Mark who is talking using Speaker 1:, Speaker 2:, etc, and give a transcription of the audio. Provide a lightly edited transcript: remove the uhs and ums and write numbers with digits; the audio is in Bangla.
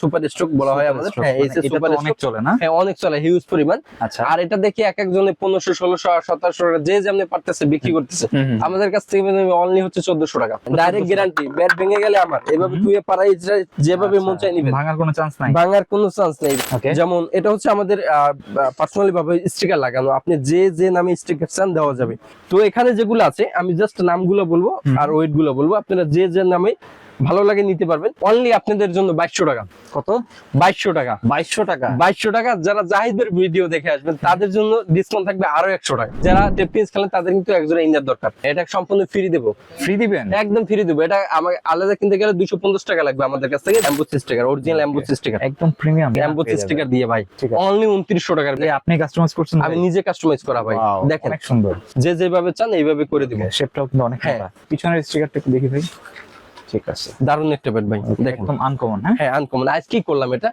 Speaker 1: সুপার স্ট্রোক বলা হয় আমাদের। হ্যাঁ এসএস
Speaker 2: এটা
Speaker 1: সুপার
Speaker 2: তো অনেক
Speaker 1: স্ট্রোক
Speaker 2: চলে না?
Speaker 1: হ্যাঁ অনেক চলে, হিউজ পরিমাণ।
Speaker 2: আচ্ছা।
Speaker 1: আর এটা দেখি এক একজনে 1500 1600 1700 টাকা যে যেমনি পারতেছে বিক্রি করতেছে। আমাদের কাছ থেকে অনলি হচ্ছে 1400 টাকা, ডাইরেক্ট গ্যারান্টি। ব্যাট ভেঙে গেলে আমার এভাবে তুই পারাই যেভাবে মন চাই নিবেন,
Speaker 2: ভাঙার কোনো চান্স নাই?
Speaker 1: ভাঙার কোনো চান্স নেই।
Speaker 2: Okay.
Speaker 1: যেমন এটা হচ্ছে আমাদের পার্সোনালি ভাবে স্টিকার লাগানো, আপনি যে যে নামে স্টিকার চান দেওয়া যাবে। তো এখানে যেগুলো আছে আমি জাস্ট নামগুলো বলবো আর ওয়েট গুলো বলবো, আপনারা যে যে নামে ভালো লাগে নিতে পারবেন। অনলি আপনাদের জন্য 2200 টাকা।
Speaker 2: কত?
Speaker 1: 2200 টাকা।
Speaker 2: 2200 টাকা?
Speaker 1: 2200 টাকা। যারা জাহিদের ভিডিও দেখে আসবেন তাদের জন্য ডিসকাউন্ট থাকবে আরো 100 টাকা। যারা টেপিস খেলেন তাদের কিন্তু একজোড়া ইনার দরকার, এটা সম্পূর্ণ ফ্রি দেবো।
Speaker 2: ফ্রি দিবেন?
Speaker 1: একদম ফ্রি দেবো। এটা আমাকে আলাদা কিনতে গেলে 250 টাকা লাগবে আমাদের কাছ থেকে। Emboss sticker, original emboss sticker,
Speaker 2: একদম প্রিমিয়াম
Speaker 1: এমবোস স্টিকার দিয়ে ভাই
Speaker 2: ঠিক আছে।
Speaker 1: অনলি 2900 টাকার।
Speaker 2: আপনি কাস্টমাইজ করছেন?
Speaker 1: আমি নিজে কাস্টমাইজ করা ভাই।
Speaker 2: Wow,
Speaker 1: দেখেন
Speaker 2: অনেক সুন্দর।
Speaker 1: যে যেভাবে চান এইভাবে করে দিব।
Speaker 2: শেপটাও কিন্তু অনেক
Speaker 1: হ্যাঁ।
Speaker 2: মোটা। পিছনের স্টিকারটা একটু দেখি ভাই। ঠিক আছে,
Speaker 1: দারুণ একটা ব্যাট ভাই, দেখেন
Speaker 2: একদম আনকমন। হ্যাঁ,
Speaker 1: হ্যাঁ আনকমন। আজ কি করলাম এটা